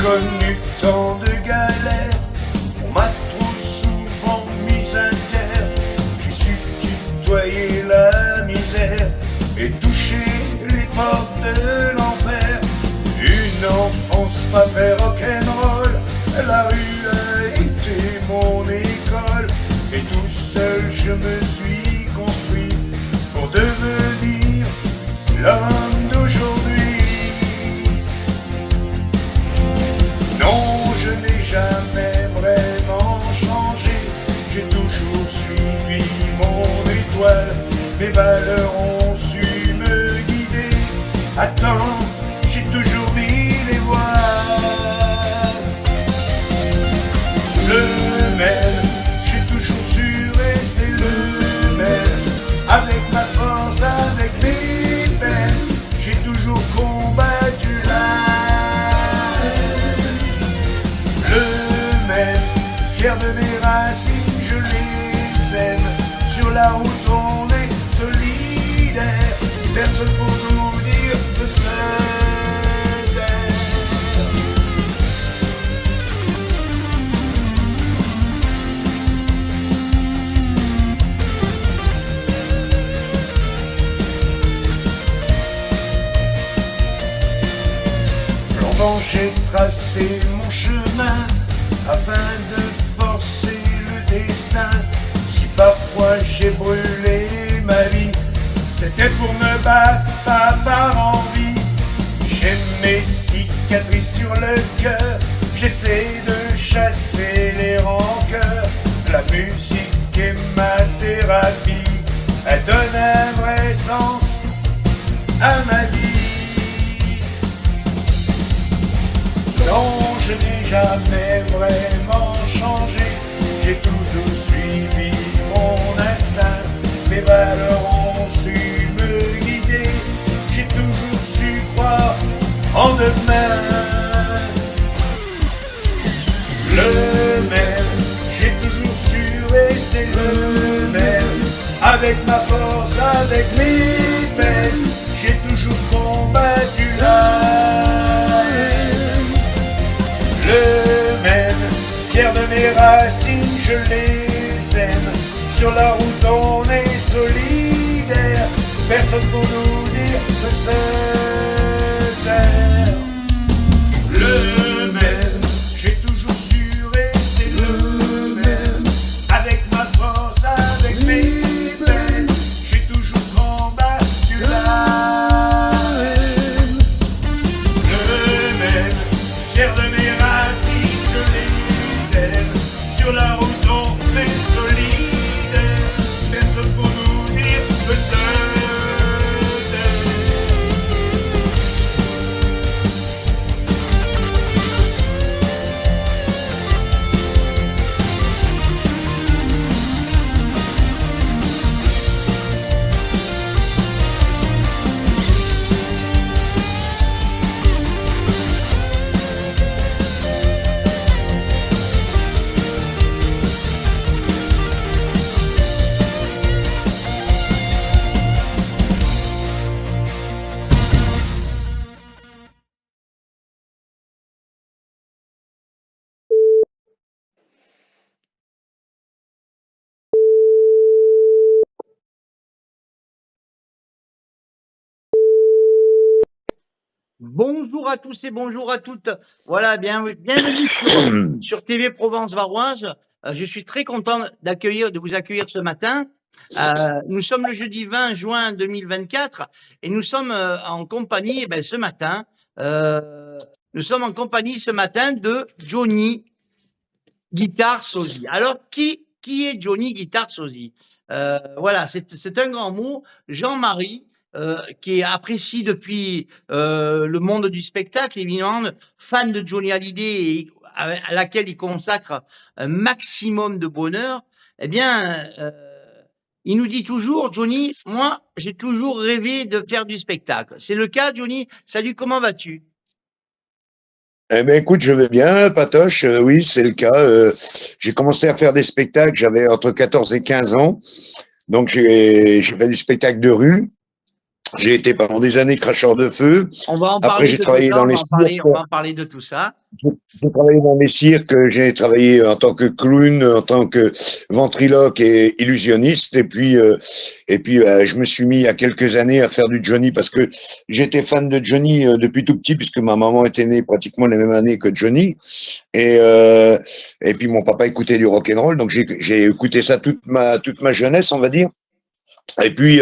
connu tant de galères, on m'a trop souvent mis à terre. J'ai su tutoyer la misère et toucher les portes de l'enfer. Une enfance pas très rock'n'roll, la rue a été mon école. Et tout seul je me suis construit pour devenir l'homme d'aujourd'hui. Non, je n'ai jamais vraiment changé, j'ai toujours suivi mon étoile. Mes valeurs ont su me guider. Attends, j'ai toujours mis les voiles. Le même, j'ai toujours su rester le même. Avec ma force, avec mes peines, j'ai toujours combattu la haine. Le même, fier de mes racines, je les aime. Sur la route on est solidaire, personne pour nous dire de se taire. Longtemps j'ai tracé mon chemin afin de forcer le destin. Si parfois j'ai brûlé ma vie, c'était pour me battre, pas par envie. J'ai mes cicatrices sur le cœur, j'essaie de chasser les rancœurs. La musique est ma thérapie, elle donne un vrai sens à ma vie. Non, je n'ai jamais vraiment changé, j'ai toujours suivi mon instinct. Mes valeurs ont su me guider, j'ai toujours su croire en demain. Le même, j'ai toujours su rester le même. Avec ma force, avec mes peines, j'ai toujours combattu la haine. Le même, fier de mes racines, je les aime. Sur la route on est solidaire, personne pour nous dire de se taire. Le même, j'ai toujours su rester le même. Avec ma force, avec mes peines, j'ai toujours combattu la haine. Le même, fier de mes racines, je les aime. Sur la route on est solidaire, personne pour nous dire de se taire. Bonjour à tous et bonjour à toutes. Voilà, bienvenue sur TV Provence Varoise. Je suis très content de vous accueillir ce matin. Nous sommes le jeudi 20 juin 2024 et nous sommes en compagnie, ce matin, de Johnny Guitar Sosie. Alors, qui est Johnny Guitar Sosie? Voilà, c'est un grand mot. Jean-Marie, qui apprécie depuis le monde du spectacle, évidemment, fan de Johnny Hallyday et à laquelle il consacre un maximum de bonheur, eh bien, il nous dit toujours, Johnny, moi, j'ai toujours rêvé de faire du spectacle. C'est le cas, Johnny? Salut, comment vas-tu? Eh ben écoute, je vais bien, Patoche. Oui, c'est le cas. J'ai commencé à faire des spectacles, j'avais entre 14 et 15 ans. Donc j'ai fait du spectacle de rue. J'ai été pendant des années cracheur de feu. On va en Après, parler j'ai de tout travaillé ça, dans les cirques. on va en parler de tout ça. J'ai travaillé dans les cirques. J'ai travaillé en tant que clown, en tant que ventriloque et illusionniste. Et puis, je me suis mis il y a quelques années à faire du Johnny parce que j'étais fan de Johnny depuis tout petit, puisque ma maman était née pratiquement les mêmes années que Johnny. Et, euh, et puis mon papa écoutait du rock and roll, donc j'ai écouté ça toute ma jeunesse, on va dire. Et puis,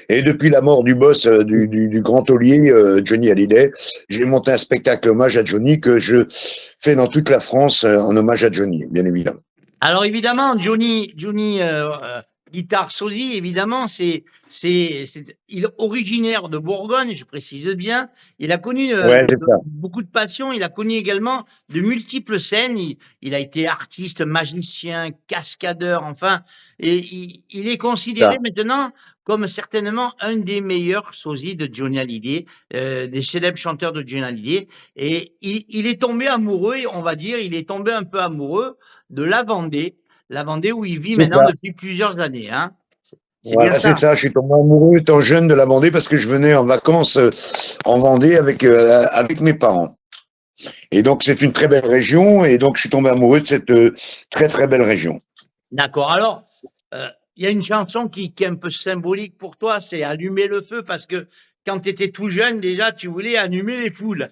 et depuis la mort du boss du grand taulier, Johnny Hallyday, j'ai monté un spectacle hommage à Johnny que je fais dans toute la France en hommage à Johnny, bien évidemment. Alors évidemment, Johnny guitare sosie, évidemment, il est originaire de Bourgogne, je précise bien. Il a connu Ouais, c'est ça. beaucoup de passions. Il a connu également de multiples scènes. Il a été artiste, magicien, cascadeur, enfin, et il est considéré Ça. maintenant comme certainement un des meilleurs sosies de Johnny Hallyday, des célèbres chanteurs de Johnny Hallyday. Et il est tombé amoureux, on va dire, il est tombé un peu amoureux de la Vendée où il vit C'est maintenant ça. depuis plusieurs années, hein. C'est bien Voilà, c'est ça. ça. Je suis tombé amoureux étant jeune de la Vendée parce que je venais en vacances en Vendée avec mes parents. Et donc, c'est une très belle région. Et donc, je suis tombé amoureux de cette très, très belle région. D'accord. Alors, il y a une chanson qui est un peu symbolique pour toi, c'est Allumer le feu, parce que quand tu étais tout jeune, déjà, tu voulais allumer les foules.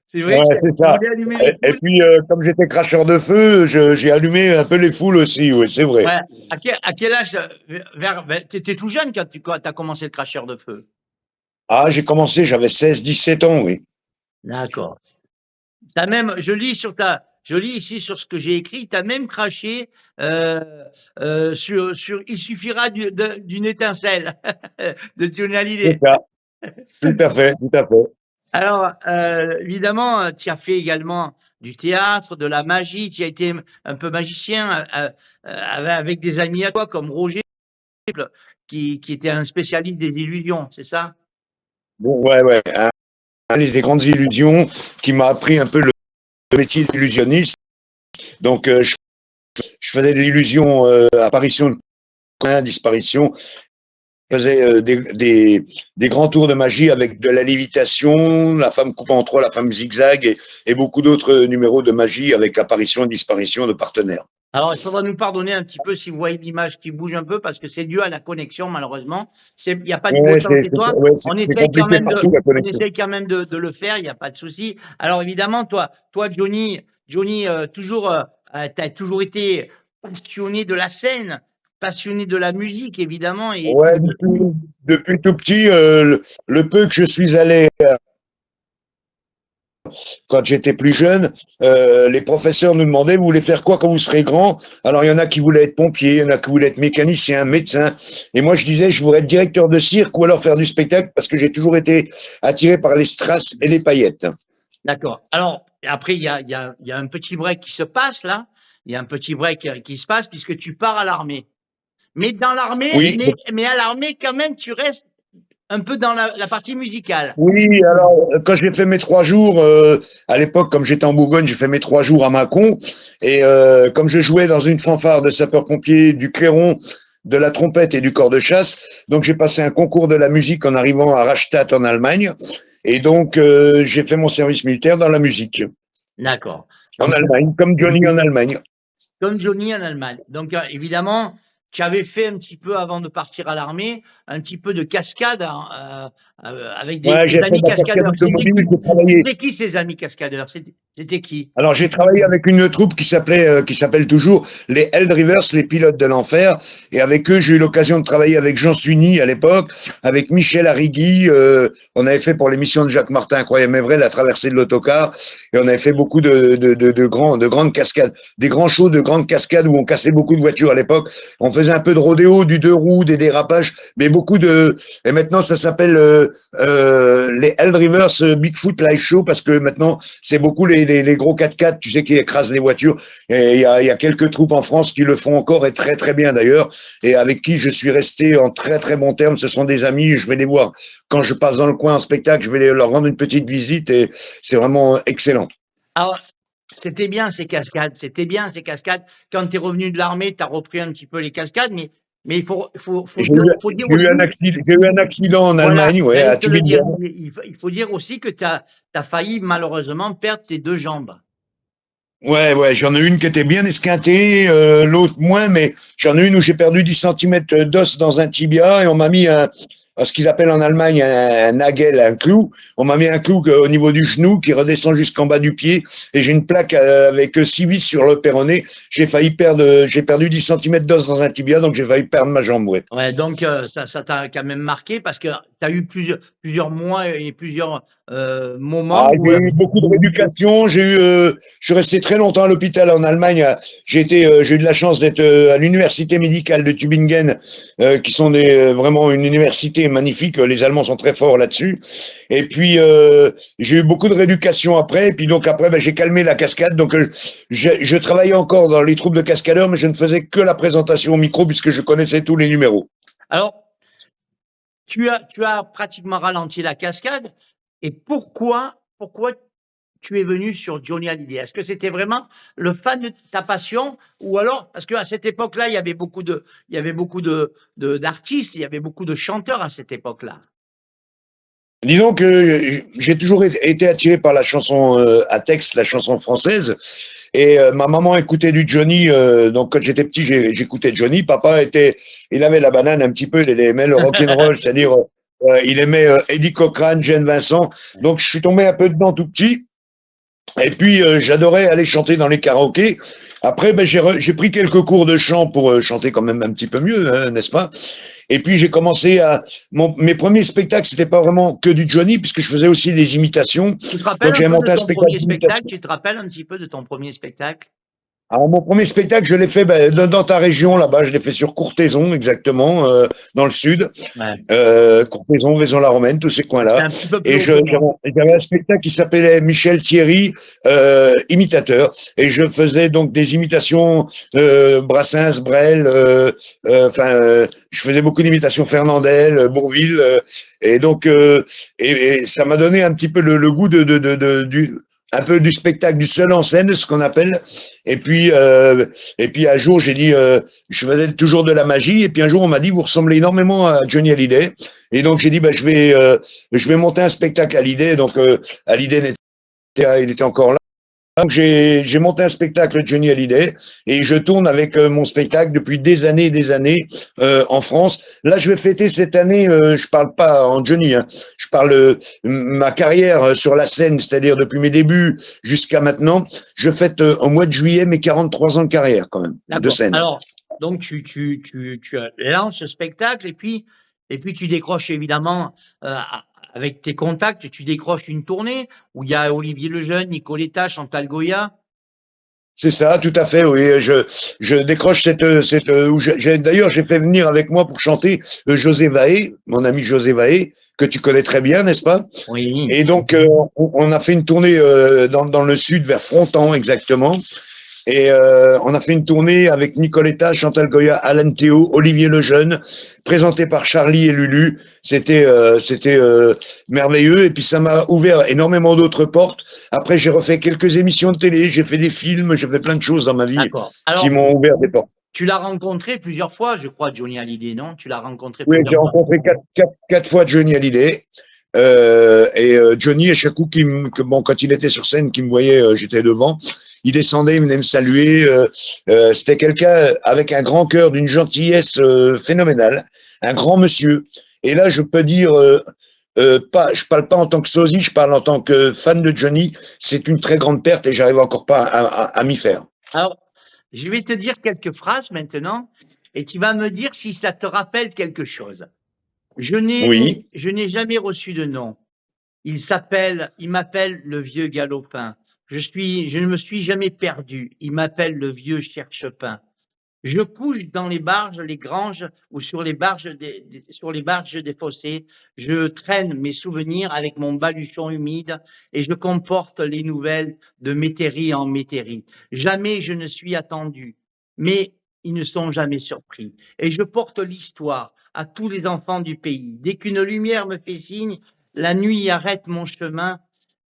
C'est vrai que Ouais, c'est tu ça. voulais allumer les Et foules. puis, comme j'étais cracheur de feu, j'ai allumé un peu les foules aussi. Oui, c'est vrai. Ouais. À quel âge, tu étais tout jeune quand tu as commencé le cracheur de feu? Ah, j'ai commencé, j'avais 16, 17 ans, oui. D'accord. Je lis ici sur ce que j'ai écrit, tu as même craché sur Il suffira d'une étincelle de Johnny C'est Hallyday. ça. Tout à fait, tout à fait. Alors, évidemment, tu as fait également du théâtre, de la magie, tu as été un peu magicien avec des amis à toi comme Roger, qui était un spécialiste des illusions, c'est ça? Bon, ouais, ouais. Un des grandes illusions qui m'a appris un peu le métier d'illusionniste. Donc, je faisais de l'illusion, apparition, disparition. Je faisais des grands tours de magie avec de la lévitation, la femme coupe en trois, la femme zigzag et beaucoup d'autres numéros de magie avec apparition et disparition de partenaires. Alors, il faudra nous pardonner un petit peu si vous voyez l'image qui bouge un peu parce que c'est dû à la connexion, malheureusement. Il n'y a pas de beau Ouais, temps chez toi. ouais, On c'est essaye quand compliqué même partout la on connexion. essaye quand même de le faire, il n'y a pas de souci. Alors, évidemment, toi, Johnny, toujours, tu as toujours été passionné de la scène, passionné de la musique, évidemment. Ouais, depuis tout petit, le peu que je suis allé quand j'étais plus jeune, les professeurs nous demandaient, vous voulez faire quoi quand vous serez grand? Alors il y en a qui voulaient être pompiers, il y en a qui voulaient être mécaniciens, médecins. Et moi je disais, je voudrais être directeur de cirque ou alors faire du spectacle parce que j'ai toujours été attiré par les strass et les paillettes. D'accord. Alors, après, il y a un petit break qui se passe là. Il y a un petit break qui se passe puisque tu pars à l'armée. Mais dans l'armée, Oui, mais à l'armée, quand même, tu restes un peu dans la partie musicale. oui, alors quand j'ai fait mes 3 jours, à l'époque, comme j'étais en Bourgogne, j'ai fait mes 3 jours à Mâcon, et comme je jouais dans une fanfare de sapeurs-pompiers, du clairon, de la trompette et du corps de chasse, donc j'ai passé un concours de la musique en arrivant à Rastatt en Allemagne, et donc j'ai fait mon service militaire dans la musique, D'accord. en Donc, Allemagne, comme Johnny en Allemagne. comme Johnny en Allemagne. Donc, évidemment, tu avais fait un petit peu avant de partir à l'armée, un petit peu de cascade hein, avec Ouais, des j'ai fait amis de la cascade cascadeurs. automobile, j'ai travaillé. C'était qui ces amis cascadeurs? C'était qui? Alors j'ai travaillé avec une troupe qui s'appelle toujours les Helldrivers, les pilotes de l'enfer, et avec eux j'ai eu l'occasion de travailler avec Jean Sunny à l'époque, avec Michel Arrigui, on avait fait pour l'émission de Jacques Martin Incroyable mais vrai la traversée de l'autocar, et on avait fait beaucoup de grandes cascades, des grands shows de grandes cascades où on cassait beaucoup de voitures à l'époque. On faisait un peu de rodéo, du 2 roues, des dérapages, mais et maintenant ça s'appelle les Helldrivers Bigfoot Live Show parce que maintenant c'est beaucoup les gros 4x4, tu sais, qui écrasent les voitures. Et il y a quelques troupes en France qui le font encore et très très bien d'ailleurs, et avec qui je suis resté en très très bons termes. Ce sont des amis, je vais les voir quand je passe dans le coin en spectacle, je vais leur rendre une petite visite et c'est vraiment excellent. Alors, c'était bien ces cascades, c'était bien ces cascades. Quand tu es revenu de l'armée, tu as repris un petit peu les cascades, mais Mais J'ai eu, faut dire j'ai eu aussi, j'ai eu un accident en voilà, Allemagne, ouais, j'allais à te le dire. Tübingen. Il faut dire aussi que tu as failli malheureusement perdre tes 2 jambes. Ouais, ouais, j'en ai une qui était bien esquintée, l'autre moins, mais j'en ai une où j'ai perdu 10 centimètres d'os dans un tibia et on m'a mis ce qu'ils appellent en Allemagne un nagel, un clou. On m'a mis un clou au niveau du genou qui redescend jusqu'en bas du pied et j'ai une plaque avec 6 vis sur le péroné. J'ai perdu 10 centimètres d'os dans un tibia, donc j'ai failli perdre ma jambe, ouais. Ouais, donc ça t'a quand même marqué parce que tu as eu plusieurs mois et plusieurs, moments Ah, où, j'ai eu beaucoup de rééducation. Je suis resté très longtemps à l'hôpital en Allemagne. J'ai eu de la chance d'être à l'université médicale de Tübingen, qui sont vraiment une université magnifique. Les Allemands sont très forts là-dessus. Et puis j'ai eu beaucoup de rééducation après. Et puis donc après, ben, j'ai calmé la cascade. Donc je travaillais encore dans les troupes de cascadeurs, mais je ne faisais que la présentation au micro puisque je connaissais tous les numéros. alors tu as pratiquement ralenti la cascade et pourquoi tu es venu sur Johnny Hallyday? Est-ce que c'était vraiment le fan de ta passion ou alors parce qu'à cette époque-là, il y avait beaucoup d'artistes, il y avait beaucoup de chanteurs à cette époque-là? Disons que j'ai toujours été attiré par la chanson à texte, la chanson française. Et ma maman écoutait du Johnny, donc quand j'étais petit, j'écoutais Johnny. Il avait la banane un petit peu, il aimait le rock'n'roll, c'est-à-dire il aimait Eddie Cochran, Jane Vincent. Donc je suis tombé un peu dedans tout petit. Et puis j'adorais aller chanter dans les karaokés. Après, ben, j'ai pris quelques cours de chant pour chanter quand même un petit peu mieux, hein, n'est-ce pas? Et puis j'ai commencé mes premiers spectacles, c'était pas vraiment que du Johnny, puisque je faisais aussi des imitations. Tu te rappelles Donc un j'ai peu de monté un ton spectacle premier spectacle? d'imitation. Tu te rappelles un petit peu de ton premier spectacle? Alors, mon premier spectacle, je l'ai fait dans ta région là-bas. Je l'ai fait sur Courthézon, exactement, dans le sud. Ouais. Courthézon, Vaison-la-Romaine, tous ces C'est coins-là. un petit peu plus Et haut que moi. j'avais un spectacle qui s'appelait Michel Thierry, imitateur. Et je faisais donc des imitations Brassens, Brel, je faisais beaucoup d'imitations Fernandel, Bourvil. Et donc, et ça m'a donné un petit peu le goût un peu du spectacle du seul en scène, ce qu'on appelle. Et puis, un jour, j'ai dit, je faisais toujours de la magie. Et puis un jour, on m'a dit, vous ressemblez énormément à Johnny Hallyday. Et donc j'ai dit, bah, je vais monter un spectacle à Hallyday. Donc Hallyday il était encore là. Donc j'ai monté un spectacle Johnny Hallyday et je tourne avec mon spectacle depuis des années en France. Là, je vais fêter cette année. Je parle pas en Johnny, hein, je parle ma carrière sur la scène, c'est-à-dire depuis mes débuts jusqu'à maintenant. Je fête au mois de juillet mes 43 ans de carrière quand même de D'accord. scène. Alors, donc tu lances ce spectacle et puis tu décroches évidemment avec tes contacts, tu décroches une tournée où il y a Olivier Lejeune, Nicoletta, Chantal Goya. C'est ça, tout à fait. Oui, je décroche d'ailleurs, j'ai fait venir avec moi pour chanter José Vaé, mon ami José Vaé, que tu connais très bien, n'est-ce pas? Oui. Et donc, on a fait une tournée dans le sud, vers Frontan exactement. Et on a fait une tournée avec Nicoletta, Chantal Goya, Alain Théo, Olivier Lejeune, présenté par Charlie et Lulu. C'était merveilleux. Et puis ça m'a ouvert énormément d'autres portes. Après, j'ai refait quelques émissions de télé, j'ai fait des films, j'ai fait plein de choses dans ma vie D'accord. qui Alors, m'ont ouvert des portes. tu l'as rencontré plusieurs fois, je crois, Johnny Hallyday, non? Tu l'as rencontré Oui, j'ai plusieurs fois. rencontré quatre fois Johnny Hallyday. Johnny, à chaque coup, quand il était sur scène, qui me voyait, j'étais devant, il descendait, il venait me saluer. C'était quelqu'un avec un grand cœur, d'une gentillesse phénoménale, un grand monsieur. Et là, je peux dire, je parle pas en tant que sosie, je parle en tant que fan de Johnny. C'est une très grande perte et j'arrive encore pas à m'y faire. Alors, je vais te dire quelques phrases maintenant et tu vas me dire si ça te rappelle quelque chose. Oui, Je n'ai jamais reçu de nom. Il m'appelle le vieux galopin. Je ne me suis jamais perdu. Il m'appelle le vieux cherche-pain. Je couche dans les barges, les granges ou sur les barges sur les barges des fossés. Je traîne mes souvenirs avec mon baluchon humide et je comporte les nouvelles de métairie en métairie. Jamais je ne suis attendu, mais ils ne sont jamais surpris. Et je porte l'histoire à tous les enfants du pays. Dès qu'une lumière me fait signe, la nuit arrête mon chemin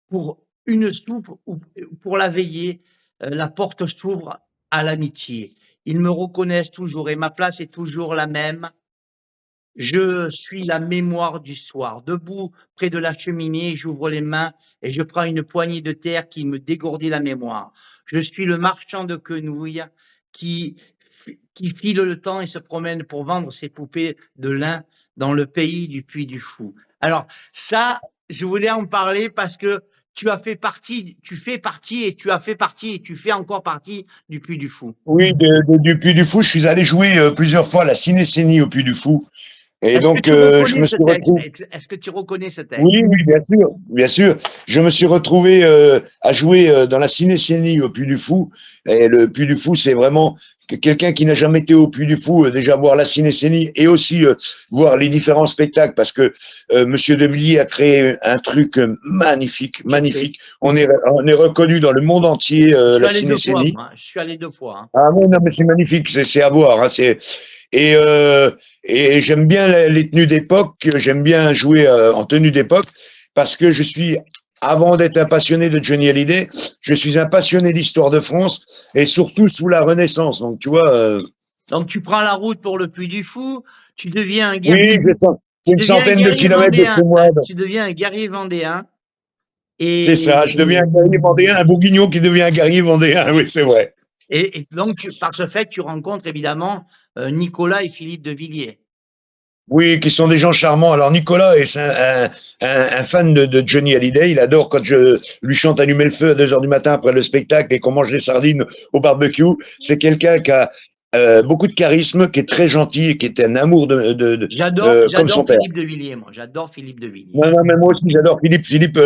pour une soupe ou pour la veillée. La porte s'ouvre à l'amitié. ils me reconnaissent toujours et ma place est toujours la même. Je suis la mémoire du soir. Debout près de la cheminée, j'ouvre les mains et je prends une poignée de terre qui me dégourdit la mémoire. Je suis le marchand de quenouilles qui, qui file le temps et se promène pour vendre ses poupées de lin dans le pays du Puy du Fou. Alors, ça, je voulais en parler parce que tu as fait partie, tu fais partie et tu as fait partie et tu fais encore partie du Puy du Fou. Oui, du Puy du Fou, je suis allé jouer plusieurs fois à la Cinécénie au Puy du Fou. Et Est-ce que donc, tu je reconnais me ce suis texte? retrouvé. Est-ce que tu reconnais ce texte? Oui, oui, bien sûr, bien sûr. Je me suis retrouvé à jouer dans la Cinécénie au Puy du Fou. Et le Puy du Fou, c'est vraiment quelqu'un qui n'a jamais été au Puy du Fou, déjà voir la Cinécénie et aussi voir les différents spectacles, parce que Monsieur de Villiers a créé un truc magnifique, Je sais. magnifique. On est reconnu dans le monde entier, Je suis la allé 2 fois, Cinécénie. moi. Je suis allé 2 fois, hein. Ah oui, non, mais c'est magnifique, c'est à voir. Hein, et, et j'aime bien les tenues d'époque, j'aime bien jouer en tenue d'époque, parce que je suis, avant d'être un passionné de Johnny Hallyday, je suis un passionné d'histoire de France, et surtout sous la Renaissance. Donc tu vois, Donc, tu prends la route pour le Puy du Fou, tu deviens un oui, guerrier, j'ai tu une deviens un centaine de guerrier kilomètres de vendéen, chez moi. hein. Tu deviens un guerrier vendéen. C'est ça, je deviens un guerrier vendéen, un bourguignon qui devient un guerrier vendéen, oui, c'est vrai. Et donc, par ce fait, tu rencontres évidemment Nicolas et Philippe de Villiers. Oui, qui sont des gens charmants. Alors Nicolas est un fan de Johnny Hallyday. Il adore quand je lui chante Allumer le feu à 2 heures du matin après le spectacle et qu'on mange des sardines au barbecue. C'est quelqu'un qui a beaucoup de charisme, qui est très gentil et qui est un amour comme son J'adore père. Philippe de Villiers, moi. J'adore Philippe de Villiers. Non, non, mais moi aussi j'adore Philippe. Philippe,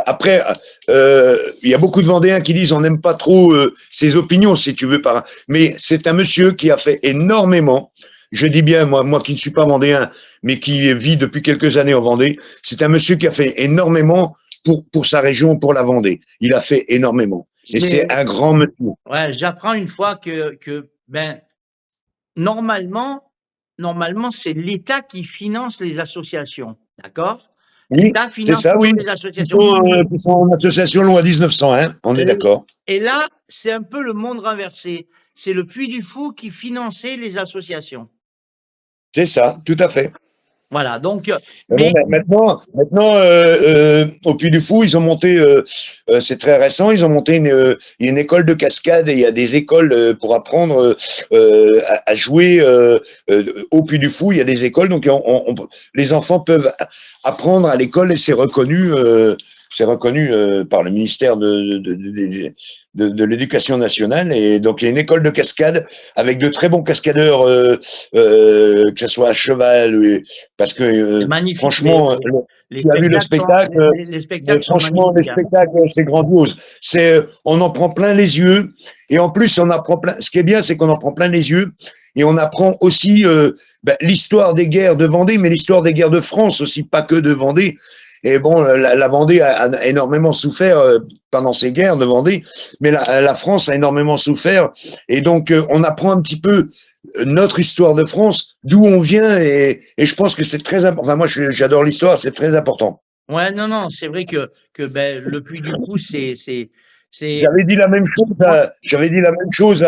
après, il y a beaucoup de Vendéens qui disent on n'aime pas trop ses opinions, si tu veux, mais c'est un monsieur qui a fait énormément. Je dis bien, moi qui ne suis pas vendéen, mais qui vit depuis quelques années en Vendée, c'est un monsieur qui a fait énormément pour sa région, pour la Vendée. Il a fait énormément. Et c'est un grand monsieur. Ouais, j'apprends une fois ben, normalement, c'est l'État qui finance les associations. D'accord? Oui, L'État c'est finance ça, oui. toujours les associations. Qui sont en association loi 1901, on est d'accord. Et là, c'est un peu le monde renversé. C'est le Puy du Fou qui finançait les associations. C'est ça, tout à fait. Voilà, donc, Mais maintenant, au Puy du Fou, ils ont monté, c'est très récent, ils ont monté une école de cascade et il y a des écoles pour apprendre à jouer au Puy du Fou. Il y a des écoles, donc les enfants peuvent apprendre à l'école et c'est reconnu. C'est reconnu par le ministère de l'Éducation nationale. Et donc, il y a une école de cascade avec de très bons cascadeurs, que ce soit à cheval, parce que franchement, tu as vu le spectacle, les spectacles sont franchement, les magnifiques. spectacles, c'est grandiose. On en prend plein les yeux. Et en plus, on apprend plein. Ce qui est bien, c'est qu'on en prend plein les yeux. Et on apprend aussi l'histoire des guerres de Vendée, mais l'histoire des guerres de France aussi, pas que de Vendée. Et bon, la Vendée a énormément souffert pendant ces guerres de Vendée, mais la France a énormément souffert. Et donc, on apprend un petit peu notre histoire de France, d'où on vient, et je pense que c'est très important. Enfin, moi, j'adore l'histoire, c'est très important. Ouais, non, c'est vrai que ben, le Puy du Fou, c'est. J'avais dit la même chose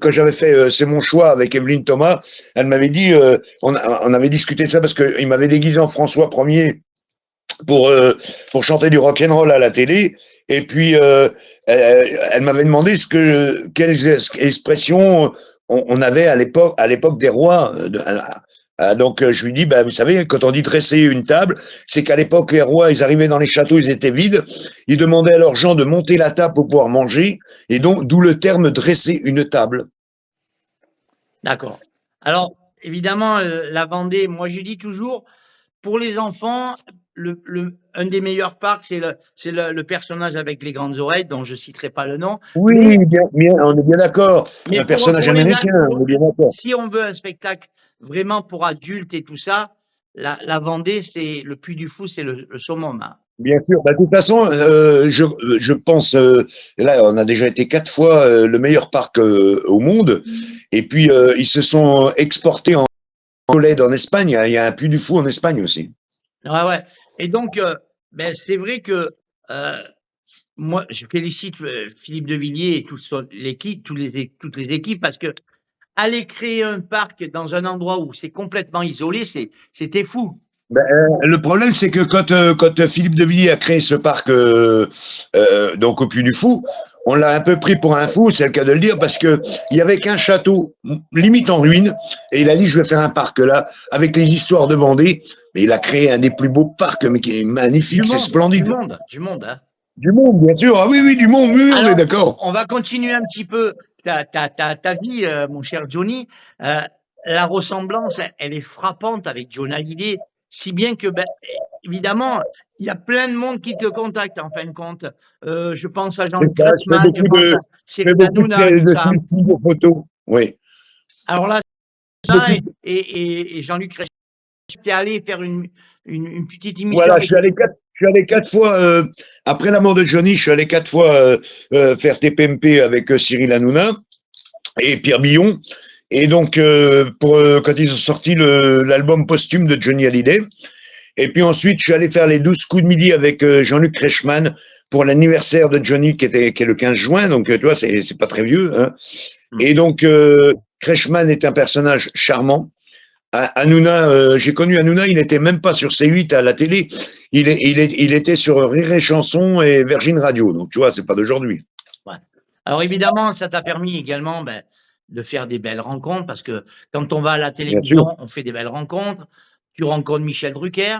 quand j'avais fait C'est mon choix avec Evelyne Thomas. Elle m'avait dit, on avait discuté de ça parce qu'il m'avait déguisé en François Ier pour chanter du rock and roll à la télé. Et puis elle m'avait demandé quelles expressions on avait à l'époque des rois. Donc je lui dis, vous savez, quand on dit dresser une table, c'est qu'à l'époque les rois, ils arrivaient dans les châteaux, ils étaient vides, ils demandaient à leurs gens de monter la table pour pouvoir manger, et donc d'où le terme dresser une table. D'accord. Alors évidemment, la Vendée, moi je dis toujours, pour les enfants, un des meilleurs parcs, c'est le personnage avec les grandes oreilles, dont je citerai pas le nom. Oui, bien, on est bien d'accord. Un personnage américain, on est bien d'accord. Si on veut un spectacle vraiment pour adultes et tout ça, la Vendée, c'est le Puy du Fou, c'est le summum. Hein. Bien sûr. De toute façon, je pense, là, on a déjà été 4 fois le meilleur parc au monde. Et puis, ils se sont exportés en Tolède en Espagne. Il y a un Puy du Fou en Espagne aussi. Ouais. Et donc, c'est vrai que moi, je félicite Philippe de Villiers et l'équipe, toutes les équipes, parce que aller créer un parc dans un endroit où c'est complètement isolé, c'était fou. Ben, le problème, c'est que quand Philippe de Villiers a créé ce parc donc au Puy du Fou, on l'a un peu pris pour un fou, c'est le cas de le dire, parce que il y avait qu'un château limite en ruine, et il a dit je vais faire un parc là avec les histoires de Vendée. Mais il a créé un des plus beaux parcs, mais qui est magnifique, c'est splendide. Du monde, hein. Du monde, bien sûr. Ah oui, oui, du monde, oui, on est d'accord. On va continuer un petit peu ta vie, mon cher Johnny. La ressemblance, elle est frappante avec Johnny Hallyday, si bien que, ben, évidemment, il y a plein de monde qui te contacte, en fin de compte. Je pense à C'est Jean-Luc ça, Reichmann, je pense à Cyril Hanouna, tout ça. de photos. Oui. Alors là, ça et Jean-Luc Reichmann, tu es allé faire une petite émission. Voilà, je suis allé 4 fois, après la mort de Johnny, je suis allé 4 fois faire TPMP avec Cyril Hanouna et Pierre Billon. Et donc, quand ils ont sorti l'album posthume de Johnny Hallyday. Et puis ensuite, je suis allé faire les 12 coups de midi avec Jean-Luc Reichmann pour l'anniversaire de Johnny qui est le 15 juin. Donc, tu vois, c'est pas très vieux. Hein. Et donc, Reichmann est un personnage charmant. Hanouna, j'ai connu Hanouna, il n'était même pas sur C8 à la télé. Il était sur Rire et Chanson et Virgin Radio. Donc, tu vois, c'est pas d'aujourd'hui. Ouais. Alors, évidemment, ça t'a permis également de faire des belles rencontres parce que quand on va à la télévision, on fait des belles rencontres. Tu rencontres Michel Drucker.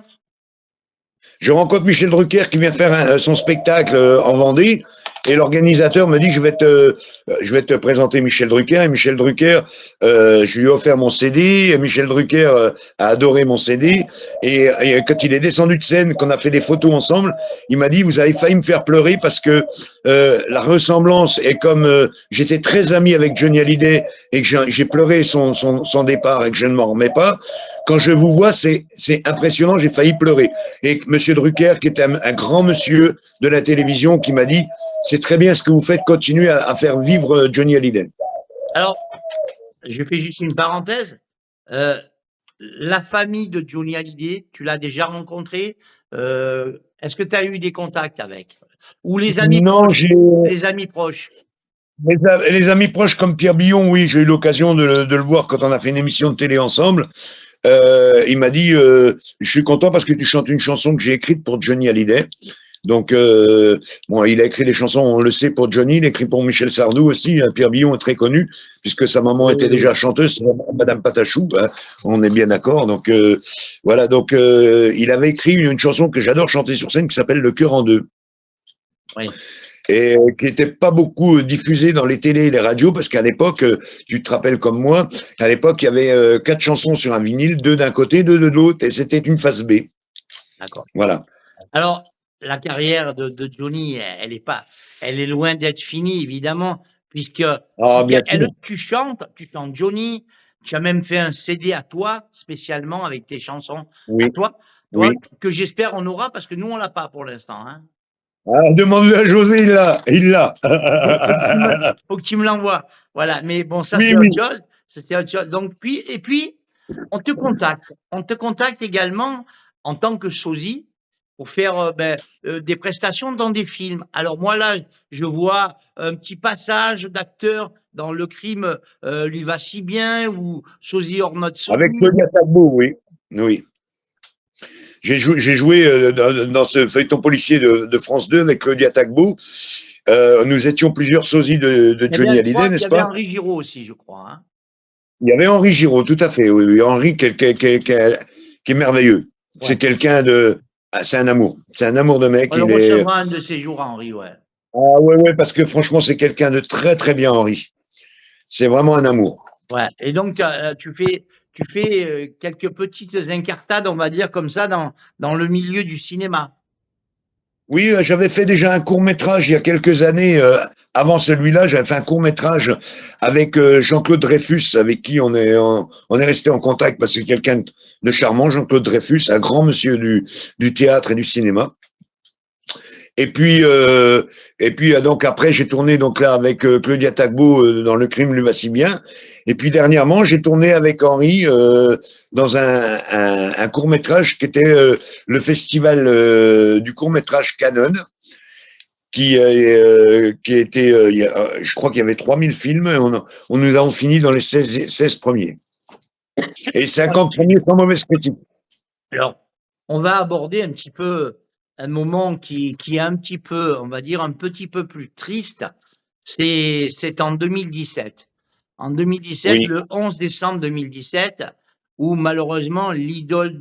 Je rencontre Michel Drucker qui vient faire son spectacle en Vendée. Et l'organisateur me dit je vais te présenter Michel Drucker. Et Michel Drucker, je lui ai offert mon CD. Et Michel Drucker a adoré mon CD. Et quand il est descendu de scène, qu'on a fait des photos ensemble, il m'a dit vous avez failli me faire pleurer parce que la ressemblance est comme j'étais très ami avec Johnny Hallyday et que j'ai pleuré son départ et que je ne m'en remets pas. Quand je vous vois, c'est impressionnant. J'ai failli pleurer. Et Monsieur Drucker, qui est un grand monsieur de la télévision, qui m'a dit c'est très bien ce que vous faites, continuez à faire vivre Johnny Hallyday. Alors, je fais juste une parenthèse. La famille de Johnny Hallyday, tu l'as déjà rencontré. Est-ce que tu as eu des contacts avec? Ou les amis proches? Les amis proches. Les amis proches comme Pierre Billon, oui, j'ai eu l'occasion de le voir quand on a fait une émission de télé ensemble. Il m'a dit je suis content parce que tu chantes une chanson que j'ai écrite pour Johnny Hallyday. Donc bon, il a écrit des chansons, on le sait, pour Johnny, il a écrit pour Michel Sardou aussi. Pierre Billon est très connu puisque sa maman était déjà chanteuse, Madame Patachou, hein, on est bien d'accord. Donc voilà, donc il avait écrit une chanson que j'adore chanter sur scène qui s'appelle Le cœur en deux. Oui. Et qui n'était pas beaucoup diffusé dans les télés et les radios, parce qu'à l'époque, tu te rappelles comme moi, à l'époque, il y avait 4 chansons sur un vinyle, 2 d'un côté, 2 de l'autre, et c'était une face B. D'accord. Voilà. Alors, la carrière de Johnny, elle est loin d'être finie, évidemment, puisque tu chantes Johnny, tu as même fait un CD à toi, spécialement, avec tes chansons à toi, que j'espère on aura, parce que nous, on l'a pas pour l'instant, hein. Ah, demande-le à José, il l'a. Faut que tu me l'envoies. Voilà. Mais bon, ça, c'est autre chose. C'était autre chose. Donc, et puis, on te contacte. On te contacte également en tant que sosie pour faire des prestations dans des films. Alors, moi, là, je vois un petit passage d'acteur dans Le crime lui va si bien ou Sosie hors notre sosie. Avec Claudia Tagbo, oui. Oui. J'ai joué dans ce feuilleton policier de France 2 avec Claudia Tagbo. Nous étions plusieurs sosies de Johnny Hallyday, n'est-ce pas? Il y avait Henri Giraud aussi, je crois. Hein. Il y avait Henri Giraud, tout à fait. Oui, Henri qui est merveilleux. Ouais. C'est quelqu'un de... C'est un amour. C'est un amour de mec. On le recevra un de ces jours à Henri, ouais. Ah ouais, parce que franchement, c'est quelqu'un de très très bien, Henri. C'est vraiment un amour. Ouais. Et donc, tu fais quelques petites incartades, on va dire, comme ça, dans le milieu du cinéma. Oui, j'avais fait déjà un court-métrage il y a quelques années. Avant celui-là, j'avais fait un court-métrage avec Jean-Claude Dreyfus, avec qui on est resté en contact parce que c'est quelqu'un de charmant, Jean-Claude Dreyfus, un grand monsieur du théâtre et du cinéma. Et puis donc après j'ai tourné donc là avec Claudia Tagbo dans Le crime lui va si bien. Et puis dernièrement j'ai tourné avec Henri dans un court-métrage qui était le festival du court-métrage Canon, qui était, je crois qu'il y avait 3000 films, et on nous avons fini dans les 16 premiers. Et 50 premiers sans mauvaise critique. Alors, on va aborder un petit peu un moment qui est un petit peu, on va dire, un petit peu plus triste. C'est en 2017. En 2017, Oui. le 11 décembre 2017, où malheureusement l'idole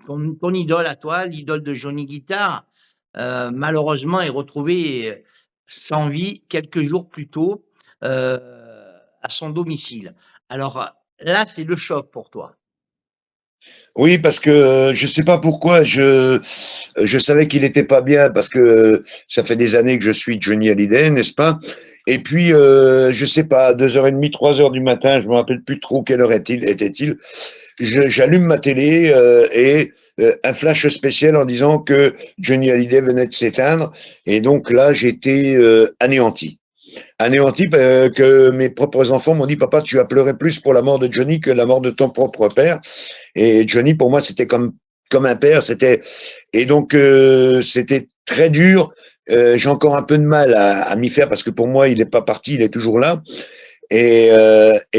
ton idole à toi, l'idole de Johnny Guitar, malheureusement est retrouvée sans vie quelques jours plus tôt à son domicile. Alors là, c'est le choc pour toi. Oui, parce que je sais pas pourquoi, je savais qu'il était pas bien parce que ça fait des années que je suis Johnny Hallyday, n'est-ce pas? Et puis je sais pas, 2h30, 3h du matin, je me rappelle plus trop quelle heure était-il. J'allume ma télé et un flash spécial en disant que Johnny Hallyday venait de s'éteindre, et donc là j'étais anéanti. Anéanti, que mes propres enfants m'ont dit: papa, tu as pleuré plus pour la mort de Johnny que la mort de ton propre père. Et Johnny, pour moi, c'était comme un père. Et donc c'était très dur. J'ai encore un peu de mal à m'y faire parce que pour moi, il n'est pas parti, il est toujours là. Et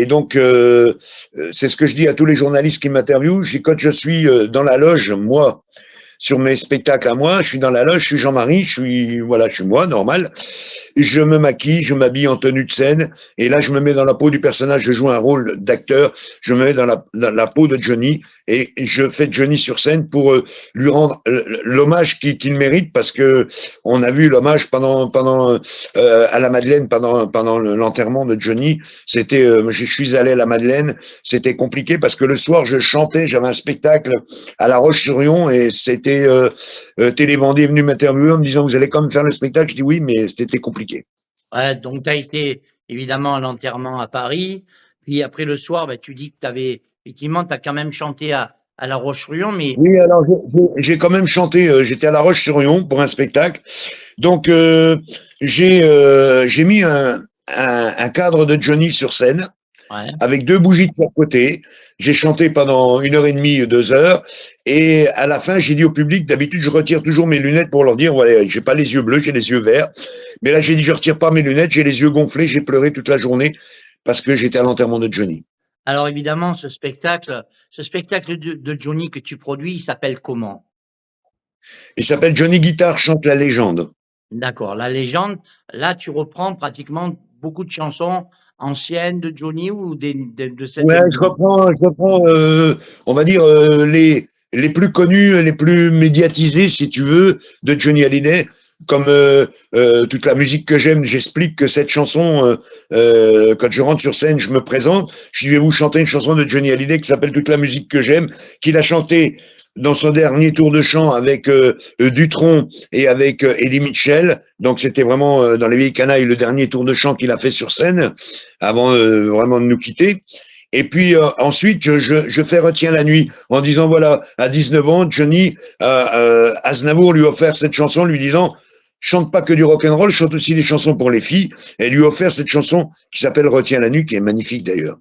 donc c'est ce que je dis à tous les journalistes qui m'interviewent. Quand je suis dans la loge, moi, sur mes spectacles à moi, je suis dans la loge, je suis Jean-Marie, je suis moi, normal. Je me maquille, je m'habille en tenue de scène, et là je me mets dans la peau du personnage, je joue un rôle d'acteur, je me mets dans la peau de Johnny, et je fais Johnny sur scène pour lui rendre l'hommage qu'il mérite, parce que on a vu l'hommage pendant à la Madeleine, pendant l'enterrement de Johnny. C'était je suis allé à la Madeleine, c'était compliqué parce que le soir je chantais, j'avais un spectacle à La Roche-sur-Yon, et c'était Télébandy est venu m'interviewer en me disant: vous allez quand même faire le spectacle? Je dis oui, mais c'était compliqué. Ouais, donc tu as été évidemment à l'enterrement à Paris, puis après le soir, ben, tu dis que tu avais, effectivement, tu as quand même chanté à La Roche-sur-Yon, mais Oui, alors j'ai quand même chanté, j'étais à La Roche-sur-Yon pour un spectacle. Donc j'ai mis un cadre de Johnny sur scène ouais. avec 2 bougies de chaque côté. J'ai chanté pendant 1h30, 2 heures, et à la fin j'ai dit au public, d'habitude je retire toujours mes lunettes pour leur dire: voilà, j'ai pas les yeux bleus, j'ai les yeux verts. Mais là j'ai dit: je retire pas mes lunettes, j'ai les yeux gonflés, j'ai pleuré toute la journée parce que j'étais à l'enterrement de Johnny. Alors évidemment, ce spectacle de Johnny que tu produis, il s'appelle comment? Il s'appelle Johnny Guitar chante la légende. D'accord, la légende, là tu reprends pratiquement beaucoup de chansons anciennes de Johnny ou de cette Ouais, je reprends, on va dire les plus connus, les plus médiatisés, si tu veux, de Johnny Hallyday. Comme toute la musique que j'aime, j'explique que cette chanson, quand je rentre sur scène, je me présente, je vais vous chanter une chanson de Johnny Hallyday qui s'appelle Toute la musique que j'aime, qu'il a chanté dans son dernier tour de chant avec Dutronc et avec Eddie Mitchell. Donc c'était vraiment dans Les Vieilles Canailles le dernier tour de chant qu'il a fait sur scène avant vraiment de nous quitter. Et puis ensuite, je fais Retiens la nuit en disant: voilà, à 19 ans, Johnny, Aznavour lui a offert cette chanson, lui disant: chante pas que du rock'n'roll, chante aussi des chansons pour les filles. Et lui a offert cette chanson qui s'appelle Retiens la nuit, qui est magnifique d'ailleurs.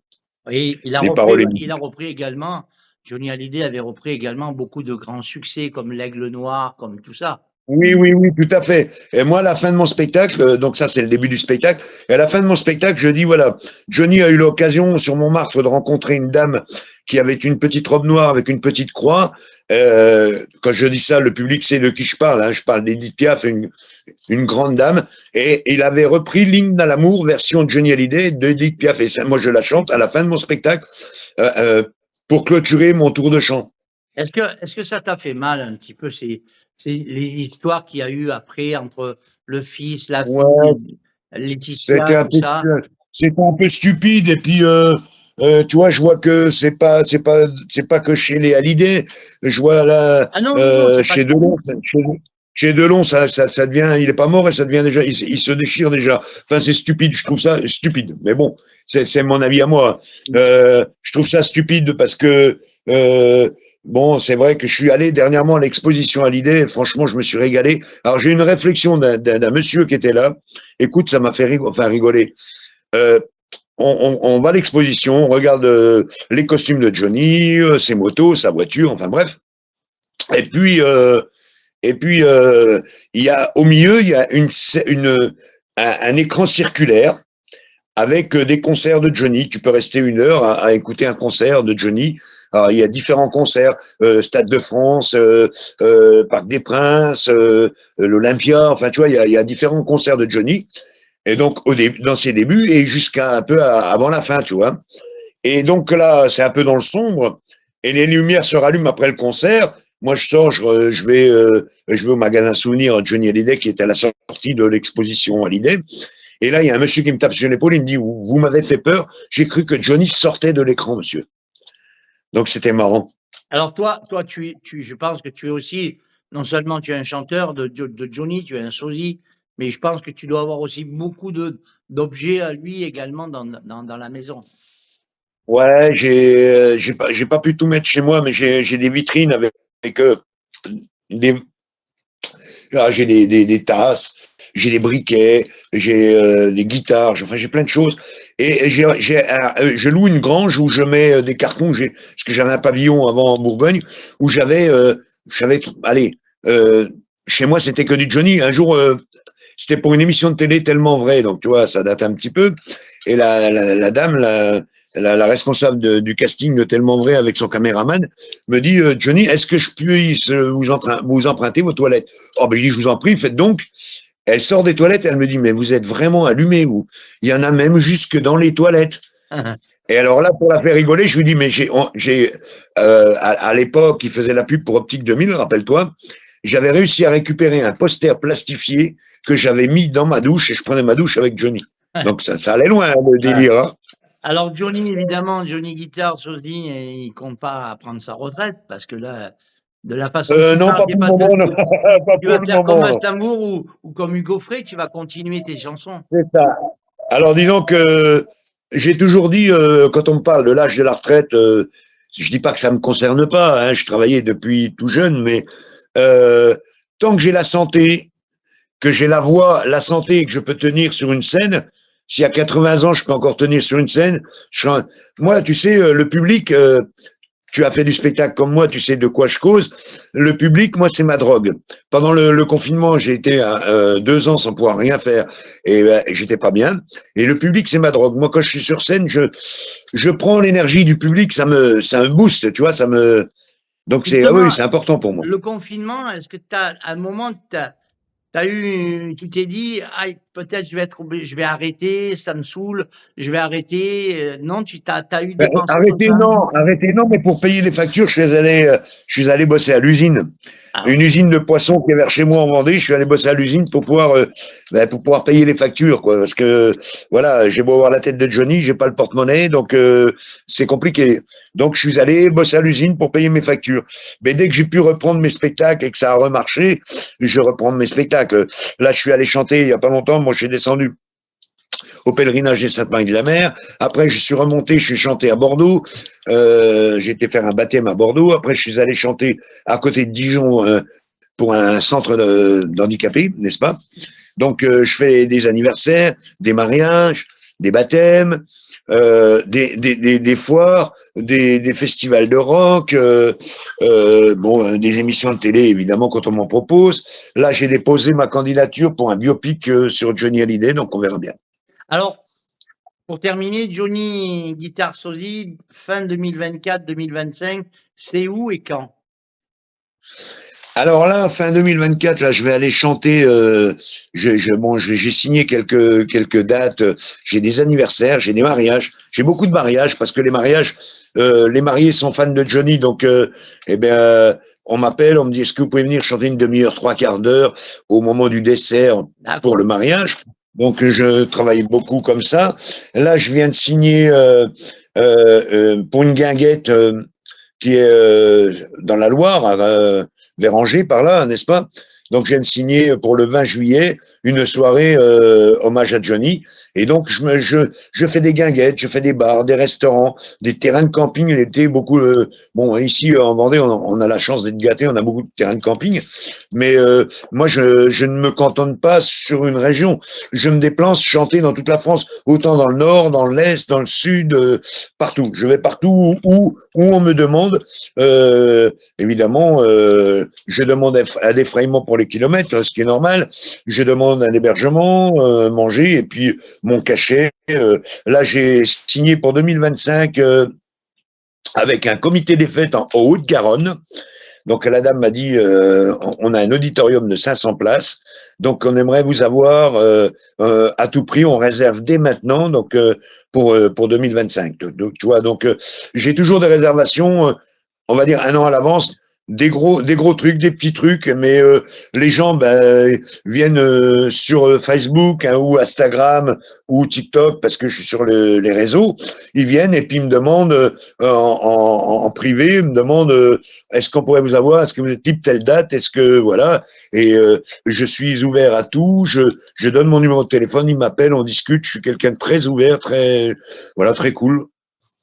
Oui, Les paroles. il a repris également, Johnny Hallyday avait repris également beaucoup de grands succès comme L'Aigle Noir, comme tout ça. Oui, oui, oui, tout à fait. Et moi, à la fin de mon spectacle, donc ça, c'est le début du spectacle. Et à la fin de mon spectacle, je dis: voilà, Johnny a eu l'occasion sur Montmartre de rencontrer une dame qui avait une petite robe noire avec une petite croix. Quand je dis ça, le public sait de qui je parle. Hein. Je parle d'Edith Piaf, une grande dame. Et il avait repris l'hymne à l'amour, version Johnny Hallyday d'Edith Piaf. Et ça, moi, je la chante à la fin de mon spectacle pour clôturer mon tour de chant. Est-ce que ça t'a fait mal un petit peu c'est les histoires qu'il y a eu après entre le fils, la Ouais, fille, Laetitia, c'était un tout peu, ça? c'était un peu stupide. Et puis, tu vois, je vois que c'est pas que chez les Hallyday. Je vois là, Ah non, non, non, c'est pas chez Delon, chez Delon, ça devient, il est pas mort et ça devient déjà, il se déchire déjà. Enfin, c'est stupide. Je trouve ça stupide. Mais bon, c'est mon avis à moi. Je trouve ça stupide parce que, bon, c'est vrai que je suis allé dernièrement à l'exposition Hallyday et franchement, je me suis régalé. Alors, j'ai une réflexion d'un monsieur qui était là. Écoute, ça m'a fait rigoler. Euh, on va à l'exposition, on regarde les costumes de Johnny, ses motos, sa voiture, enfin bref. Et puis, Et puis il y a au milieu, il y a un écran circulaire avec des concerts de Johnny. Tu peux rester 1 heure à écouter un concert de Johnny. Alors, il y a différents concerts, Stade de France, Parc des Princes, l'Olympia. Enfin, tu vois, il y a différents concerts de Johnny. Et donc, dans ses débuts et jusqu'à un peu avant la fin, tu vois. Et donc là, c'est un peu dans le sombre. Et les lumières se rallument après le concert. Moi, je sors, je vais au magasin souvenir Johnny Hallyday qui était à la sortie de l'exposition Hallyday. Et là, il y a un monsieur qui me tape sur l'épaule, il me dit, vous m'avez fait peur, j'ai cru que Johnny sortait de l'écran, monsieur. Donc, c'était marrant. Alors toi, je pense que tu es aussi, non seulement tu es un chanteur de Johnny, tu es un sosie, mais je pense que tu dois avoir aussi beaucoup d'objets à lui également dans la maison. Ouais, j'ai pas pu tout mettre chez moi, mais j'ai des vitrines avec des, j'ai des tasses, j'ai des briquets, j'ai des guitares, enfin j'ai plein de choses. Et je loue une grange où je mets des cartons, parce que j'avais un pavillon avant en Bourgogne, où allez, chez moi c'était que du Johnny. Un jour, c'était pour une émission de télé tellement vrai, donc tu vois, ça date un petit peu. Et la dame, la responsable du casting de Tellement Vrai avec son caméraman me dit Johnny, est-ce que je puisse vous emprunter vos toilettes? Oh ben je dis je vous en prie, faites donc. Elle sort des toilettes, elle me dit mais vous êtes vraiment allumé vous. Il y en a même jusque dans les toilettes. Et alors là, pour la faire rigoler, je lui dis mais à l'époque, il faisait la pub pour Optique 2000, rappelle-toi. J'avais réussi à récupérer un poster plastifié que j'avais mis dans ma douche et je prenais ma douche avec Johnny. Donc ça allait loin le délire. Hein. Alors Johnny, évidemment, Johnny Guitare, Sosie, il compte pas prendre sa retraite parce que là, de la façon non, pas pour le moment, non. Pas tu vas pour le faire comme moment. Aznavour ou comme Hugo Frey, tu vas continuer tes chansons. C'est ça. Alors disons que j'ai toujours dit, quand on me parle de l'âge de la retraite, je dis pas que ça me concerne pas, hein, je travaillais depuis tout jeune, mais tant que j'ai la santé, que j'ai la voix, la santé et que je peux tenir sur une scène, si à 80 ans je peux encore tenir sur une scène, moi tu sais, le public, tu as fait du spectacle comme moi, tu sais de quoi je cause. Le public, moi, c'est ma drogue. Pendant le confinement, j'ai été 2 ans sans pouvoir rien faire et j'étais pas bien. Et le public, c'est ma drogue. Moi, quand je suis sur scène, je prends l'énergie du public, ça me booste, tu vois, donc oui, c'est important pour moi. Le confinement, est-ce que à un moment, tu t'es dit, ah, peut-être je vais arrêter, ça me saoule, je vais arrêter. Non, tu as eu des pensées Arrêtez non, mais pour payer les factures, je suis allé bosser à l'usine. Une usine de poissons qui est vers chez moi en Vendée, je suis allé bosser à l'usine pour pouvoir payer les factures, quoi. Parce que, voilà, j'ai beau avoir la tête de Johnny, j'ai pas le porte-monnaie, donc, c'est compliqué. Donc, je suis allé bosser à l'usine pour payer mes factures. Mais dès que j'ai pu reprendre mes spectacles et que ça a remarché, je reprends mes spectacles. Là, je suis allé chanter il y a pas longtemps, moi, je suis descendu au pèlerinage des Saintes-Maries-de-la-Mer. Après, je suis remonté, je suis chanté à Bordeaux. J'ai été faire un baptême à Bordeaux. Après, je suis allé chanter à côté de Dijon pour un centre d'handicapés, n'est-ce pas? Donc, je fais des anniversaires, des mariages, des baptêmes, des foires, des festivals de rock, des émissions de télé, évidemment, quand on m'en propose. Là, j'ai déposé ma candidature pour un biopic sur Johnny Hallyday, donc on verra bien. Alors, pour terminer, Johnny Guitare Sosie, fin 2024-2025, c'est où et quand? Alors là, fin 2024, là, je vais aller chanter. J'ai signé quelques dates. J'ai des anniversaires, j'ai des mariages. J'ai beaucoup de mariages parce que les mariés sont fans de Johnny, donc on m'appelle, on me dit est-ce que vous pouvez venir chanter une demi-heure, 3/4 d'heure au moment du dessert pour le mariage. Donc je travaille beaucoup comme ça. Là, je viens de signer pour une guinguette qui est dans la Loire, vers Angers, par là, n'est-ce pas? Donc, je viens de signer pour le 20 juillet une soirée hommage à Johnny. Et donc, je fais des guinguettes, je fais des bars, des restaurants, des terrains de camping l'été, beaucoup. Bon, ici en Vendée, on a la chance d'être gâtés, on a beaucoup de terrains de camping. Mais moi, je ne me cantonne pas sur une région. Je me déplace chanter dans toute la France, autant dans le nord, dans l'est, dans le sud, partout. Je vais partout où on me demande. Évidemment, je demande un défraiement pour les kilomètres, ce qui est normal. Je demande un hébergement, manger, et puis mon cachet. Là, j'ai signé pour 2025 avec un comité des fêtes en Haute-Garonne. Donc la dame m'a dit, on a un auditorium de 500 places, donc on aimerait vous avoir à tout prix, on réserve dès maintenant, donc pour 2025. Donc tu vois, donc j'ai toujours des réservations, on va dire un an à l'avance. Des gros trucs, des petits trucs, mais les gens viennent sur Facebook hein, ou Instagram ou TikTok parce que je suis sur les réseaux. Ils viennent et puis ils me demandent en privé, ils me demandent est-ce qu'on pourrait vous avoir, est-ce que vous êtes type telle date, est-ce que voilà. Et je suis ouvert à tout. Je donne mon numéro de téléphone, ils m'appellent, on discute. Je suis quelqu'un de très ouvert, très cool.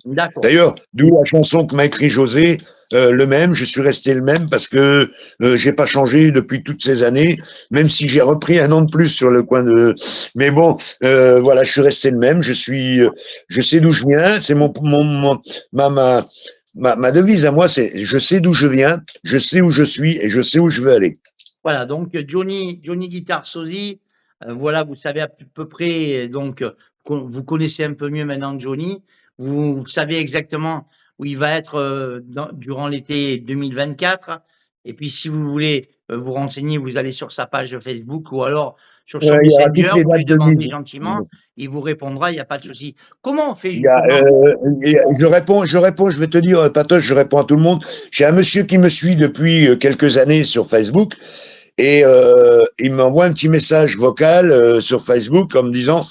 D'accord. D'ailleurs, d'où la chanson que m'a écrit José, le même, je suis resté le même parce que j'ai pas changé depuis toutes ces années, même si j'ai repris un an de plus sur le coin de. Mais bon, voilà, je suis resté le même. Je sais d'où je viens. C'est ma devise à moi, c'est je sais d'où je viens, je sais où je suis et je sais où je veux aller. Voilà, donc Johnny Guitar Sosie, voilà, vous savez à peu près, donc vous connaissez un peu mieux maintenant Johnny, vous savez exactement où il va être durant l'été 2024. Et puis si vous voulez vous renseigner, vous allez sur sa page Facebook ou alors sur son Messenger, vous lui demandez gentiment, il vous répondra, il n'y a pas de souci. Comment on fait justement je réponds, je vais te dire, Patoche, je réponds à tout le monde. J'ai un monsieur qui me suit depuis quelques années sur Facebook et il m'envoie un petit message vocal sur Facebook en me disant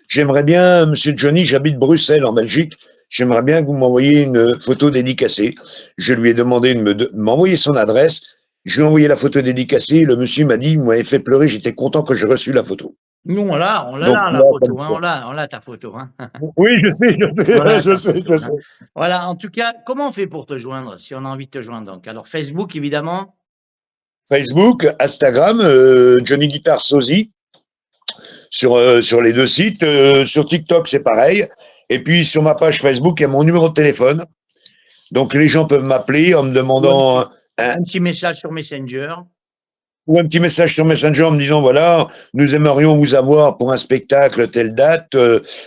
j'aimerais bien, monsieur Johnny, j'habite Bruxelles en Belgique, j'aimerais bien que vous m'envoyiez une photo dédicacée. Je lui ai demandé de m'envoyer son adresse. Je lui ai envoyé la photo dédicacée. Le monsieur m'a dit, il m'avait fait pleurer, j'étais content que j'ai reçu la photo. Nous, on l'a la photo, hein, on l'a ta photo. Hein. Oui, je sais, je sais. Voilà, en tout cas, comment on fait pour te joindre, si on a envie de te joindre? Donc, alors, Facebook, évidemment. Facebook, Instagram, Johnny Guitar Sosie, sur les deux sites. Sur TikTok, c'est pareil. Et puis, sur ma page Facebook, il y a mon numéro de téléphone. Donc, les gens peuvent m'appeler en me demandant un petit message sur Messenger. Ou un petit message sur Messenger en me disant, voilà, nous aimerions vous avoir pour un spectacle telle date.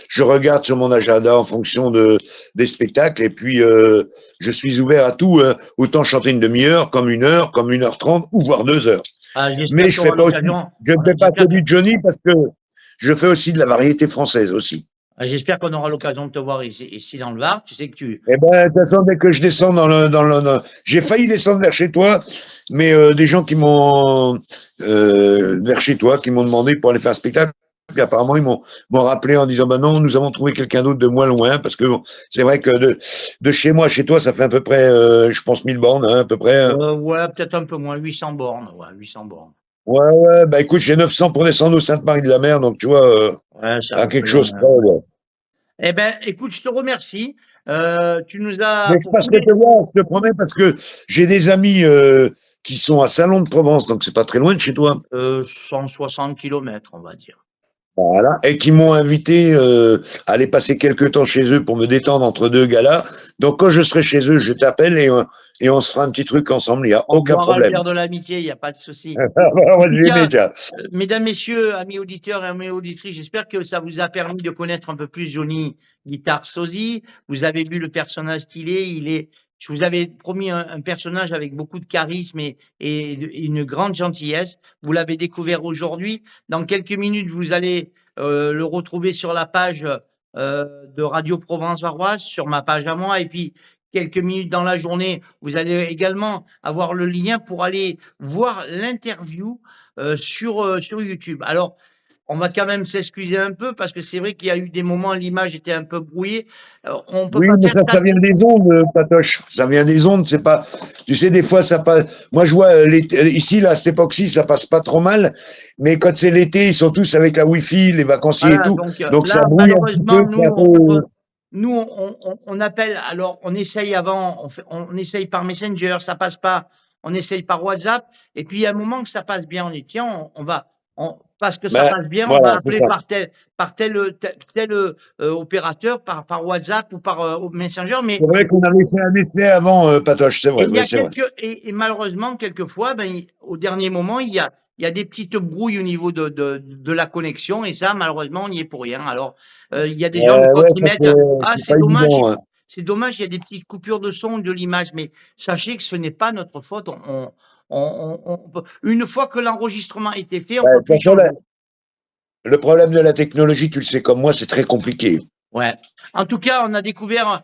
Je regarde sur mon agenda en fonction des spectacles. Et puis, je suis ouvert à tout. Autant chanter une demi-heure, comme 1 heure, comme 1h30, ou voire 2 heures. Mais je ne fais pas que du Johnny parce que je fais aussi de la variété française aussi. J'espère qu'on aura l'occasion de te voir ici dans le Var. Tu sais que tu. Eh ben, de toute façon, dès que je descends j'ai failli descendre vers chez toi, mais des gens qui m'ont vers chez toi, qui m'ont demandé pour aller faire un spectacle. Puis apparemment, ils m'ont rappelé en disant, bah non, nous avons trouvé quelqu'un d'autre de moins loin, parce que bon, c'est vrai que de chez moi à chez toi, ça fait à peu près, je pense, 1000 bornes, hein, à peu près. Ouais, peut-être un peu moins, 800 bornes. Ouais, 800 bornes. Ouais, bah écoute, j'ai 900 pour descendre au Sainte-Marie-de-la-Mer, donc tu vois, à quelque chose près. Ouais. Eh ben, écoute, je te remercie. Tu nous as. Mais je passerai te voir, je te promets, parce que j'ai des amis qui sont à Salon de Provence, donc c'est pas très loin de chez toi. 160 km, on va dire. Voilà. Et qui m'ont invité à aller passer quelques temps chez eux pour me détendre entre deux galas. Donc quand je serai chez eux, je t'appelle et on se fera un petit truc ensemble. Il n'y a aucun problème. On va faire de l'amitié, il n'y a pas de souci. Mesdames, messieurs, amis auditeurs et amis auditrices, j'espère que ça vous a permis de connaître un peu plus Johnny Guitar Sosie. Vous avez vu le personnage qu'il est. Je vous avais promis un personnage avec beaucoup de charisme et une grande gentillesse. Vous l'avez découvert aujourd'hui. Dans quelques minutes, vous allez le retrouver sur la page de Radio Provence Varoise, sur ma page à moi. Et puis, quelques minutes dans la journée, vous allez également avoir le lien pour aller voir l'interview sur YouTube. Alors, on va quand même s'excuser un peu parce que c'est vrai qu'il y a eu des moments où l'image était un peu brouillée. On peut Oui, pas mais faire ça, ça. ça vient des ondes, Patoche. Ça vient des ondes, c'est pas. Tu sais, des fois, ça passe. Moi, je vois ici, là, à cette époque-ci, ça passe pas trop mal. Mais quand c'est l'été, ils sont tous avec la Wi-Fi, les vacanciers et Voilà, tout. donc Donc, ça là, brouille un petit peu. malheureusement, C'est un peu. on appelle, alors on essaye avant, on essaye par Messenger, ça passe pas, on essaye par WhatsApp, et puis il y a un moment que ça passe bien, on dit tiens, parce que ça Ben, passe bien, on voilà, va c'est appeler ça. par tel opérateur, par WhatsApp ou par Messenger, mais C'est vrai qu'on avait fait un essai avant, Patoche, c'est et vrai, il y oui, a c'est vrai. et malheureusement, quelquefois, au dernier moment, il y a des petites brouilles au niveau de la connexion, et ça, malheureusement, on n'y est pour rien. Alors, il y a des gens, des fois, Ouais, qui ça, mettent, ah, c'est pas évident, hein. c'est dommage, il y a des petites coupures de son de l'image, mais sachez que ce n'est pas notre faute. Une fois que l'enregistrement a été fait, on Ouais, peut de toute plus façon, changer. le problème de la technologie, tu le sais comme moi, c'est très compliqué. Ouais. En tout cas, on a découvert,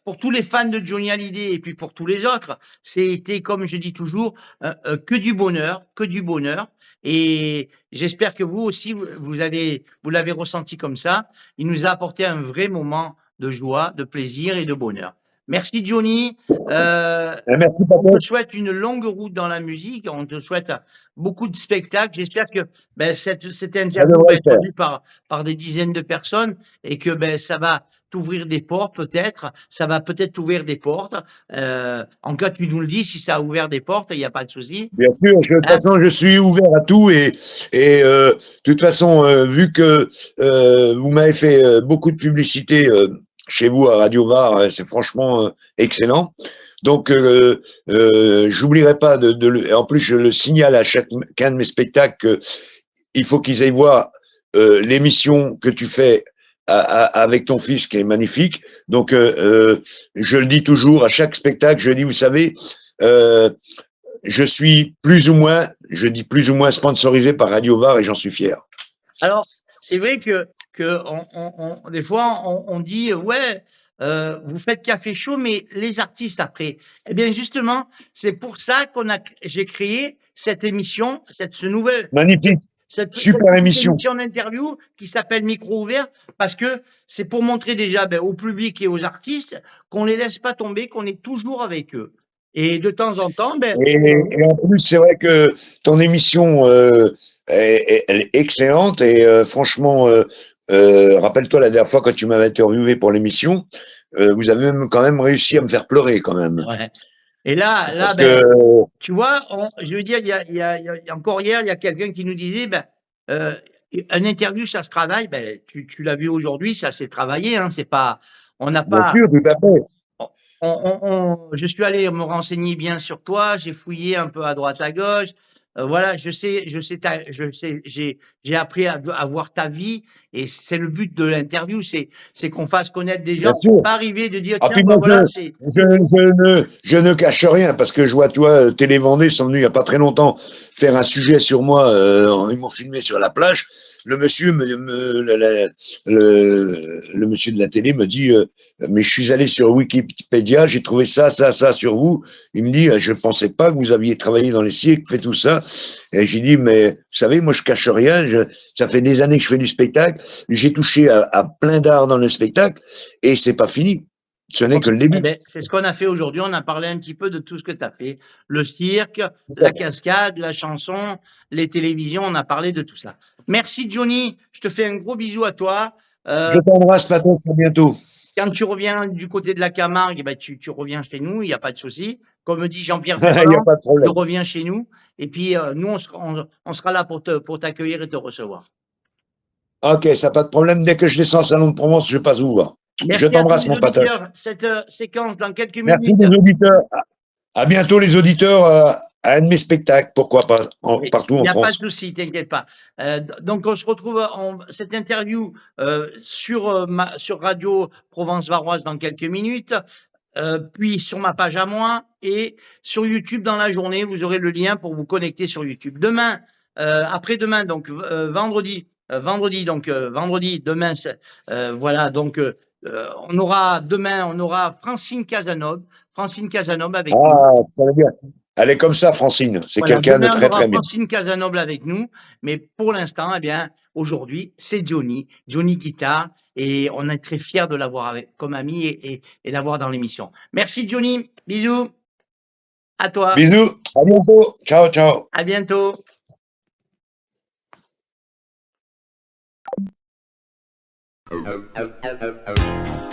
pour tous les fans de Johnny Hallyday et puis pour tous les autres, c'était, comme je dis toujours, que du bonheur, que du bonheur. Et j'espère que vous aussi, vous l'avez ressenti comme ça. Il nous a apporté un vrai moment de joie, de plaisir et de bonheur. Merci Johnny. Merci, On te Patoche. souhaite une longue route dans la musique. On te souhaite beaucoup de spectacles. J'espère que cette Ça interview devrait va le être faire. vue par des dizaines de personnes et que ça va t'ouvrir des portes peut-être. Ça va peut-être t'ouvrir des portes. En cas, tu nous le dis si ça a ouvert des portes, il n'y a pas de souci. Bien sûr, de toute Hein? façon, je suis ouvert à tout et de toute façon, vu que vous m'avez fait beaucoup de publicité chez vous à Radio Var, c'est franchement excellent. Donc, j'oublierai pas en plus, je le signale à chacun de mes spectacles que il faut qu'ils aillent voir l'émission que tu fais avec ton fils qui est magnifique. Donc, je le dis toujours à chaque spectacle, je dis, vous savez, euh, je suis je dis plus ou moins sponsorisé par Radio Var et j'en suis fier. Alors, c'est vrai que des fois, on dit, ouais, vous faites café chaud, mais les artistes après. Eh bien, justement, c'est pour ça j'ai créé cette émission, Magnifique, cette super petite émission. émission d'interview qui s'appelle Micro ouvert, parce que c'est pour montrer déjà au public et aux artistes qu'on les laisse pas tomber, qu'on est toujours avec eux. Et de temps en temps, Et en plus, c'est vrai que ton émission elle est excellente et franchement, rappelle-toi la dernière fois quand tu m'avais interviewé pour l'émission, vous avez même quand même réussi à me faire pleurer quand même. ouais. Et là, Parce que tu vois, je veux dire, il y a encore hier, il y a quelqu'un qui nous disait, euh, un interview, ça se travaille. Tu l'as vu aujourd'hui, ça s'est travaillé. Hein, c'est pas, on n'a bien pas. sûr, tout à fait. Je suis allé me renseigner bien sur toi. J'ai fouillé un peu à droite à gauche. Voilà, j'ai appris à voir ta vie et c'est le but de l'interview, c'est qu'on fasse connaître des Bien gens. sûr. Pas arriver de dire Ah, tiens, puis moi, voilà, je ne cache rien parce que je vois, tu vois, Télé Vendée sont venus il n'y a pas très longtemps faire un sujet sur moi. Ils m'ont filmé sur la plage. Le monsieur, le monsieur de la télé me dit, mais je suis allé sur Wikipédia, j'ai trouvé ça, ça, ça sur vous. Il me dit, je pensais pas que vous aviez travaillé dans les cirques, fait tout ça. Et j'ai dit, mais vous savez, moi je cache rien. Ça fait des années que je fais du spectacle. J'ai touché à plein d'art dans le spectacle et c'est pas fini. Ce n'est que le eh début. ben, c'est ce qu'on a fait aujourd'hui. On a parlé un petit peu de tout ce que tu as fait. Le cirque, la cascade, la chanson, les télévisions. On a parlé de tout ça. Merci, Johnny. Je te fais un gros bisou à toi. Je t'embrasse, Paton, à bientôt. Quand tu reviens du côté de la Camargue, tu reviens chez nous. Il n'y a pas de souci. Comme dit Jean-Pierre Il n'y a Ferland, pas de tu problème. reviens chez nous. Et puis, nous, on sera là pour t'accueillir et te recevoir. Ok, ça n'a pas de problème. Dès que je descends au Salon de Provence, je passe vous voir. Je Merci à tous t'embrasse, les mon Paton. auditeurs. Cette séquence dans quelques Merci minutes. les auditeurs. À bientôt, les auditeurs, à un de mes spectacles, pourquoi pas, Oui, partout il en n'y a pas de France. souci, t'inquiète pas. Donc, on se retrouve cette interview sur Radio Provence Varoise dans quelques minutes, puis sur ma page à moi et sur YouTube dans la journée. Vous aurez le lien pour vous connecter sur YouTube. Demain, après-demain, donc vendredi, demain, voilà. Donc, on aura Francine Cazeneuve. Francine Casanova avec nous. Ah, ça veut dire. Elle est comme ça, Francine. C'est Voilà, quelqu'un de demain, on très, aura très bien. Francine Casanova avec nous, mais pour l'instant, eh bien, aujourd'hui, c'est Johnny Guitare, et on est très fiers de l'avoir comme ami et l'avoir dans l'émission. Merci Johnny, bisous à toi, Bisous. À bientôt. Ciao, ciao. à bientôt. Oh, oh, oh, oh, oh.